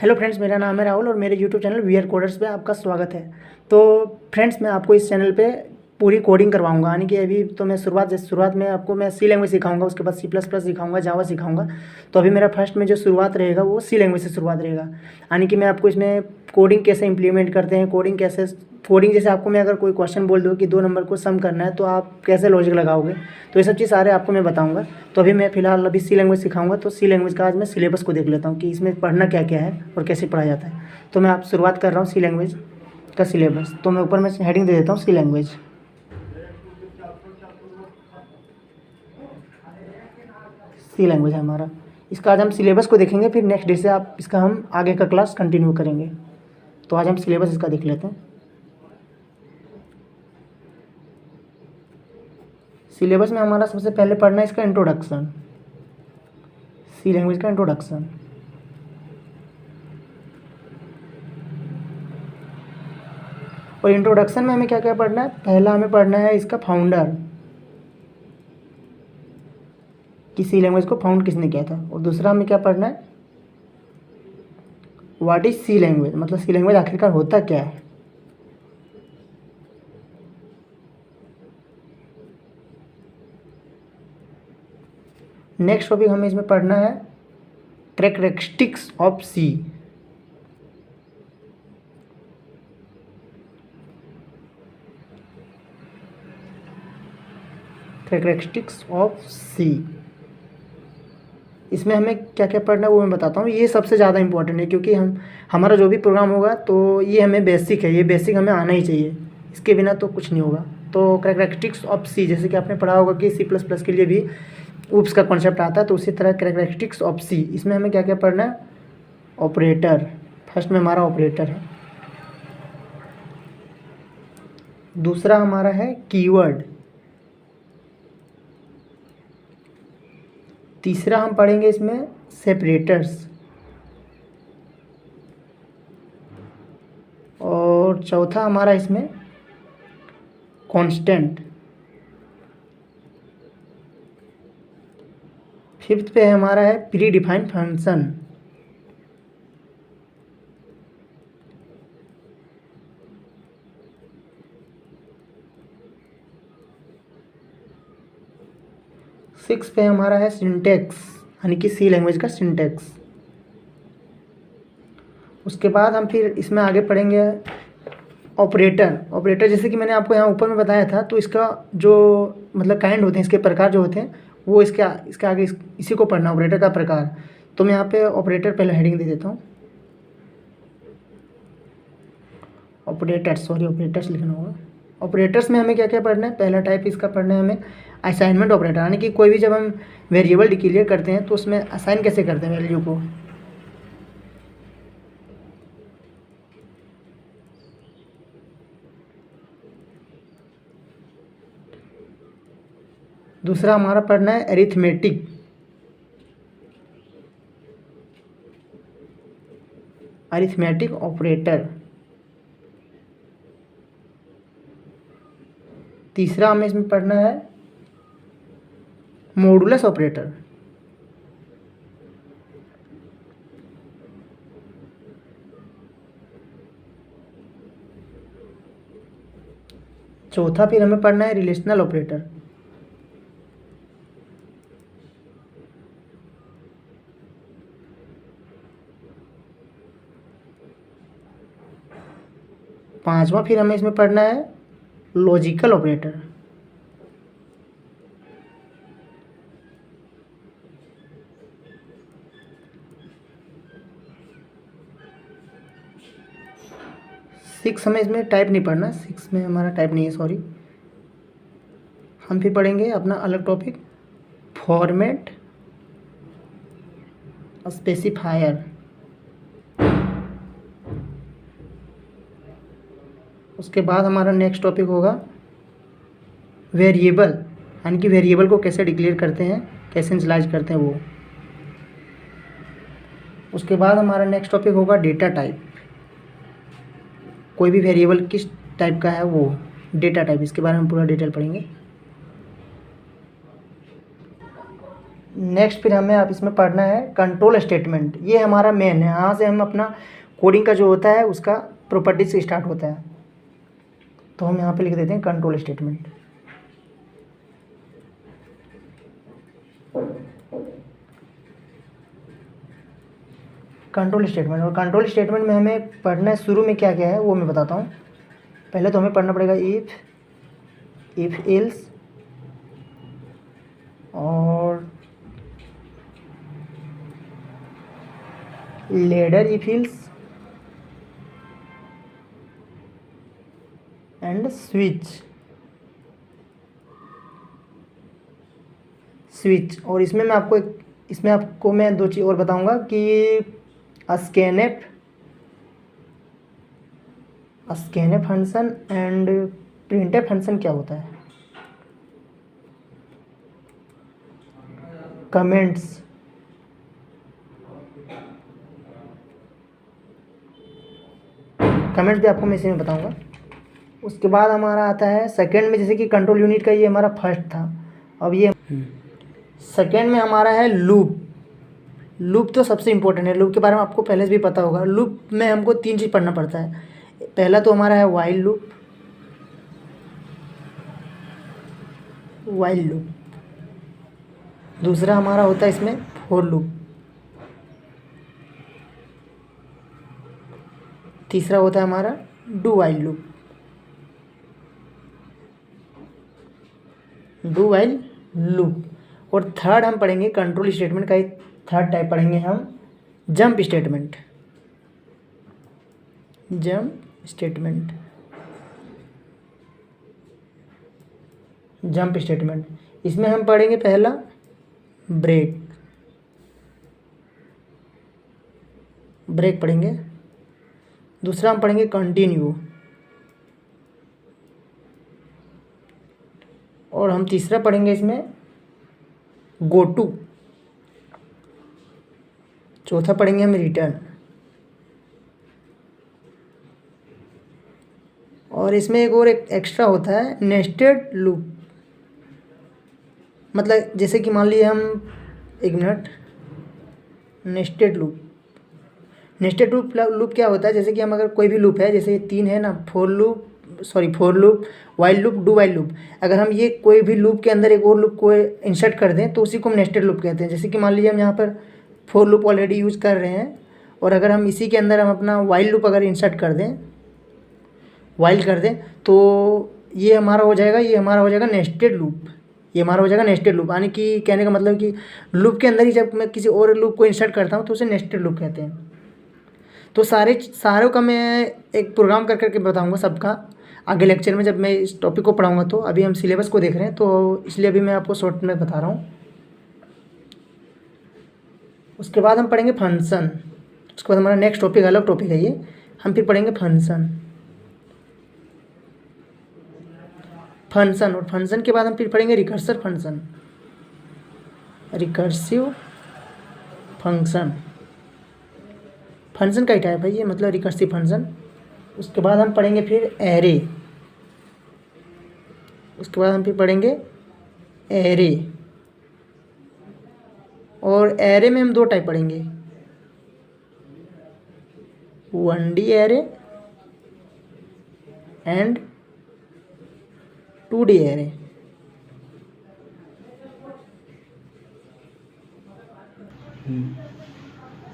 Hello friends, मेरा नाम है राहुल और मेरे यूट्यूब चैनल वीआर कोडर्स पे आपका स्वागत है। तो फ्रेंड्स, मैं आपको इस चैनल पे पूरी कोडिंग करवाऊंगा। यानी कि अभी तो मैं शुरुआत में आपको मैं सी लैंग्वेज सिखाऊंगा, उसके बाद C++ सिखाऊंगा, जावा सिखाऊंगा। तो अभी मेरा फर्स्ट में जो शुरुआत रहेगा वो सी लैंग्वेज से शुरुआत रहेगा। यानी कि मैं आपको इसमें कोडिंग कैसे इंप्लीमेंट करते हैं, कोडिंग जैसे आपको मैं अगर कोई क्वेश्चन बोल दूँ कि 2 नंबर को सम करना है तो आप कैसे लॉजिक लगाओगे, तो ये सब चीज़ सारे आपको मैं बताऊंगा। तो अभी मैं फ़िलहाल अभी सी लैंग्वेज सिखाऊंगा। तो सी लैंग्वेज का आज मैं सिलेबस को देख लेता हूँ कि इसमें पढ़ना क्या क्या है और कैसे पढ़ा जाता है। तो मैं आप शुरुआत कर रहा हूँ सी लैंग्वेज का सिलेबस। तो मैं ऊपर में हेडिंग दे देता हूँ सी लैंग्वेज। सी लैंग्वेज है हमारा। इसका आज हम सिलेबस को देखेंगे, फिर नेक्स्ट डे से आप इसका हम आगे का क्लास कंटिन्यू करेंगे। तो आज हम सिलेबस इसका देख लेते हैं। सिलेबस में हमारा सबसे पहले पढ़ना है इसका इंट्रोडक्शन, सी लैंग्वेज का इंट्रोडक्शन। और इंट्रोडक्शन में हमें क्या क्या पढ़ना है? पहला हमें पढ़ना है इसका फाउंडर, कि सी लैंग्वेज को फाउंड किसने किया था। और दूसरा हमें क्या पढ़ना है? व्हाट इज सी लैंग्वेज, मतलब सी लैंग्वेज आखिरकार होता क्या है। नेक्स्ट टॉपिक हमें इसमें पढ़ना है characteristics of C. Characteristics of C, इसमें हमें क्या क्या पढ़ना है वो मैं बताता हूँ। ये सबसे ज़्यादा इंपॉर्टेंट है क्योंकि हमारा जो भी प्रोग्राम होगा तो ये हमें बेसिक है, ये बेसिक हमें आना ही चाहिए, इसके बिना तो कुछ नहीं होगा। तो कैरेक्टरिस्टिक्स ऑफ सी, जैसे कि आपने पढ़ा होगा कि C++ के लिए भी ऊप्स का कॉन्सेप्ट आता है, तो उसी तरह कैरेक्टरिस्टिक्स ऑफ सी, इसमें हमें क्या क्या पढ़ना है? ऑपरेटर, फर्स्ट में हमारा ऑपरेटर है। दूसरा हमारा है कीवर्ड। तीसरा हम पढ़ेंगे इसमें सेपरेटर्स। और चौथा हमारा इसमें कांस्टेंट। फिफ्थ पे हमारा है प्री डिफाइंड फंक्शन। सिक्स पे हमारा है सिंटैक्स, यानी कि सी लैंग्वेज का सिंटैक्स। उसके बाद हम फिर इसमें आगे पढ़ेंगे ऑपरेटर जैसे कि मैंने आपको यहाँ ऊपर में बताया था। तो इसका जो मतलब काइंड होते हैं, इसके प्रकार जो होते हैं, वो इसके आगे इसी को पढ़ना, ऑपरेटर का प्रकार। तो मैं यहाँ पे ऑपरेटर पहले हेडिंग दे देता हूँ। ऑपरेटर्स लिखना होगा। ऑपरेटर्स में हमें क्या क्या पढ़ना है? पहला टाइप इसका पढ़ना है हमें असाइनमेंट ऑपरेटर, यानी कि कोई भी जब हम वेरिएबल डिक्लेयर करते हैं तो उसमें असाइन कैसे करते हैं वैल्यू को। दूसरा हमारा पढ़ना है अरिथमेटिक ऑपरेटर। तीसरा हमें इसमें पढ़ना है मॉडुलस ऑपरेटर। चौथा फिर हमें पढ़ना है रिलेशनल ऑपरेटर। पांचवा फिर हमें इसमें पढ़ना है लॉजिकल ऑपरेटर। सिक्स हमें इसमें टाइप नहीं पढ़ना, सिक्स में हमारा टाइप नहीं है, सॉरी। हम फिर पढ़ेंगे अपना अलग टॉपिक फॉर्मेट स्पेसिफायर। उसके बाद हमारा नेक्स्ट टॉपिक होगा वेरिएबल, यानी कि वेरिएबल को कैसे डिक्लेयर करते हैं, कैसे इनिशियलाइज करते हैं वो। उसके बाद हमारा नेक्स्ट टॉपिक होगा डेटा टाइप, कोई भी वेरिएबल किस टाइप का है वो डेटा टाइप, इसके बारे में पूरा डिटेल पढ़ेंगे। नेक्स्ट फिर हमें अब इसमें पढ़ना है कंट्रोल स्टेटमेंट। ये हमारा मेन है, यहाँ से हम अपना कोडिंग का जो होता है उसका प्रॉपर्टी से स्टार्ट होता है। तो हम यहाँ पे लिख देते हैं कंट्रोल स्टेटमेंट। कंट्रोल स्टेटमेंट, और कंट्रोल स्टेटमेंट में हमें पढ़ना है शुरू में क्या क्या है वो मैं बताता हूँ। पहले तो हमें पढ़ना पड़ेगा इफ एल्स और ladder if else and switch. और इसमें मैं दो चीज़ और बताऊंगा कि scanf function and printf function क्या होता है। कमेंट्स भी आपको मैं इसी में बताऊंगा। उसके बाद हमारा आता है सेकंड में, जैसे कि कंट्रोल यूनिट का ये हमारा फर्स्ट था। अब ये सेकंड में हमारा है लूप तो सबसे इम्पोर्टेंट है। लूप के बारे में आपको पहले से भी पता होगा। लूप में हमको 3 चीज़ पढ़ना पड़ता है। पहला तो हमारा है वाइल लूप, दूसरा हमारा होता है इसमें फोर लूप, तीसरा होता है हमारा डू वाइल लूप, और थर्ड हम पढ़ेंगे कंट्रोल स्टेटमेंट का एक थर्ड टाइप पढ़ेंगे हम, जंप स्टेटमेंट। इसमें हम पढ़ेंगे पहला ब्रेक पढ़ेंगे, दूसरा हम पढ़ेंगे कंटिन्यू, और हम तीसरा पढ़ेंगे इसमें गो टू, चौथा पढ़ेंगे हम रिटर्न। और इसमें एक एक्स्ट्रा होता है नेस्टेड लूप। मतलब जैसे कि मान लीजिए हम नेस्टेड लूप क्या होता है, जैसे कि हम अगर कोई भी लूप है, जैसे 3 है ना, for loop, while loop, do while loop. अगर हम ये कोई भी लूप के अंदर एक और लूप को इंसर्ट कर दें तो उसी को हम नेस्टेड लूप कहते हैं। जैसे कि मान लीजिए हम यहाँ पर फोर लूप ऑलरेडी यूज कर रहे हैं, और अगर हम इसी के अंदर हम अपना वाइल लूप अगर इंसर्ट कर दें, तो ये हमारा हो जाएगा नेस्टेड लूप। यानी कि कहने का मतलब कि लूप के अंदर ही जब मैं किसी और लूप को इंसर्ट करता हूँ तो उसे नेस्टेड लूप कहते हैं। तो सारों का मैं एक प्रोग्राम कर करके बताऊंगा सबका आगे लेक्चर में, जब मैं इस टॉपिक को पढ़ाऊंगा। तो अभी हम सिलेबस को देख रहे हैं, तो इसलिए अभी मैं आपको शॉर्ट में बता रहा हूँ। उसके बाद हम पढ़ेंगे फंक्शन। उसके बाद हमारा नेक्स्ट टॉपिक अलग टॉपिक है ये, हम फिर पढ़ेंगे फंक्शन। और फंक्शन के बाद हम फिर पढ़ेंगे रिकर्सिव फंक्शन। फंक्शन का ही टाइप है ये, मतलब रिकर्सिव फंक्शन। उसके बाद हम पढ़ेंगे फिर एरे। और एरे में हम 2 टाइप पढ़ेंगे, 1D array and 2D array.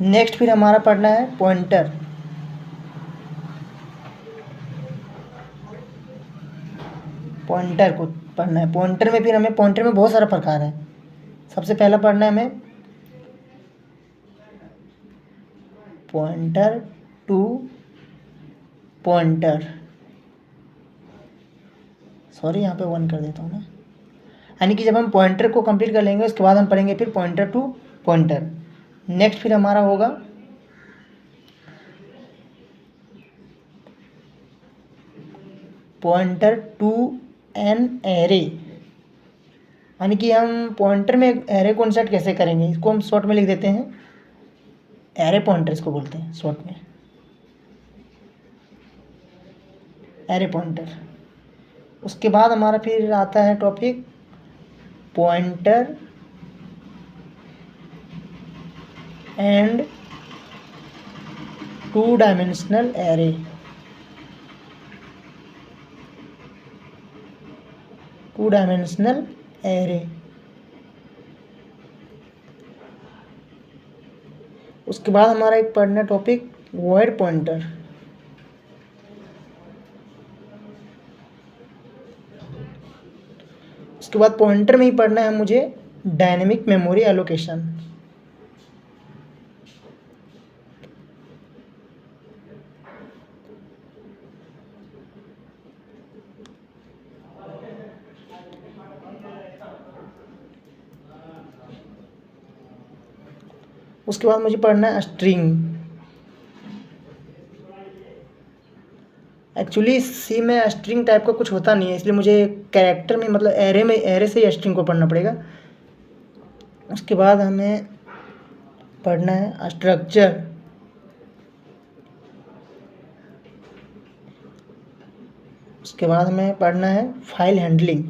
Next फिर हमारा पढ़ना है पॉइंटर। को पढ़ना है। पॉइंटर में बहुत सारा प्रकार है। सबसे पहला पढ़ना है हमें पॉइंटर टू पॉइंटर, सॉरी यहाँ पे 1 कर देता हूँ मैं। यानी कि जब हम पॉइंटर को कंप्लीट कर लेंगे उसके बाद हम पढ़ेंगे फिर पॉइंटर टू पॉइंटर। नेक्स्ट फिर हमारा होगा पॉइंटर टू एन एरे। यानी कि हम पॉइंटर में एक एरे को इंसर्ट कैसे करेंगे, इसको हम शॉर्ट में लिख देते हैं एरे पॉइंटर, इसको बोलते हैं शॉर्ट में एरे पॉइंटर। उसके बाद हमारा फिर आता है topic pointer and two dimensional array. Two dimensional array. उसके बाद हमारा एक पढ़ना टॉपिक वॉइड पॉइंटर। उसके बाद पॉइंटर में ही पढ़ना है मुझे डायनेमिक मेमोरी एलोकेशन। उसके बाद मुझे पढ़ना है स्ट्रिंग। एक्चुअली सी में स्ट्रिंग टाइप का कुछ होता नहीं है, इसलिए मुझे कैरेक्टर में मतलब एरे से ही स्ट्रिंग को पढ़ना पड़ेगा। उसके बाद हमें पढ़ना है स्ट्रक्चर। उसके बाद हमें पढ़ना है फाइल हैंडलिंग।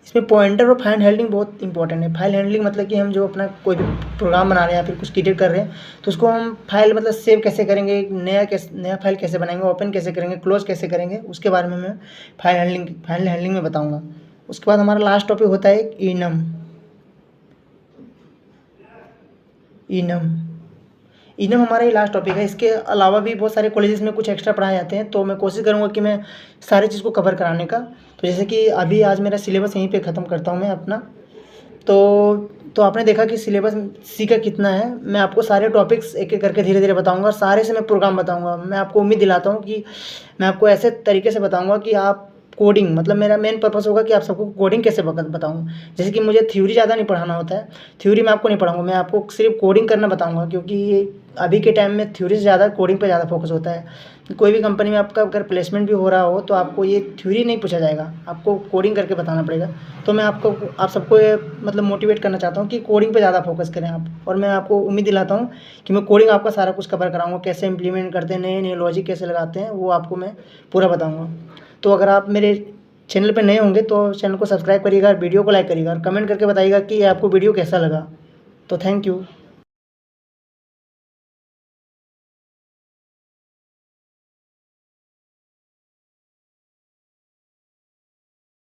इसमें पॉइंटर और फाइल हैंडलिंग बहुत इंपॉर्टेंट है। फाइल हैंडलिंग मतलब कि हम जो अपना कोई भी प्रोग्राम बना रहे हैं या फिर कुछ क्रिएट कर रहे हैं तो उसको हम फाइल मतलब सेव कैसे करेंगे, नया फाइल कैसे बनाएंगे, ओपन कैसे करेंगे, क्लोज कैसे करेंगे, उसके बारे में मैं फाइल हैंडलिंग में बताऊँगा। उसके बाद हमारा लास्ट टॉपिक होता है इनम। इनम हमारा ही लास्ट टॉपिक है। इसके अलावा भी बहुत सारे कॉलेजेस में कुछ एक्स्ट्रा पढ़ाए जाते हैं, तो मैं कोशिश करूँगा कि मैं सारी चीज़ को कवर कराने का। तो जैसे कि अभी आज मेरा सिलेबस यहीं पे ख़त्म करता हूँ मैं अपना। तो आपने देखा कि सिलेबस सी का कितना है। मैं आपको सारे टॉपिक्स एक एक करके धीरे धीरे बताऊँगा, सारे से मैं प्रोग्राम बताऊँगा। मैं आपको उम्मीद दिलाता हूँ कि मैं आपको ऐसे तरीके से बताऊँगा कि आप कोडिंग मतलब मेरा मेन पर्पस होगा कि आप सबको कोडिंग कैसे बताऊँ। जैसे कि मुझे थ्योरी ज़्यादा नहीं पढ़ाना होता है, थ्योरी मैं आपको नहीं पढ़ाऊँगा, मैं आपको सिर्फ कोडिंग करना बताऊँगा। क्योंकि अभी के टाइम में थ्योरी से ज़्यादा कोडिंग पे ज़्यादा फोकस होता है। कोई भी कंपनी में आपका अगर प्लेसमेंट भी हो रहा हो तो आपको ये थ्योरी नहीं पूछा जाएगा, आपको कोडिंग करके बताना पड़ेगा। तो मैं आप सबको ये मतलब मोटिवेट करना चाहता हूँ कि कोडिंग पे ज़्यादा फोकस करें आप। और मैं आपको उम्मीद दिलाता हूँ कि मैं कोडिंग आपका सारा कुछ कवर कराऊँगा, कैसे इंप्लीमेंट करते हैं, नए नए लॉजिक कैसे लगाते हैं, वो आपको मैं पूरा बताऊँगा। तो अगर आप मेरे चैनल पे नए होंगे तो चैनल को सब्सक्राइब करिएगा, वीडियो को लाइक करिएगा और कमेंट करके बताइएगा कि आपको वीडियो कैसा लगा। तो थैंक यू।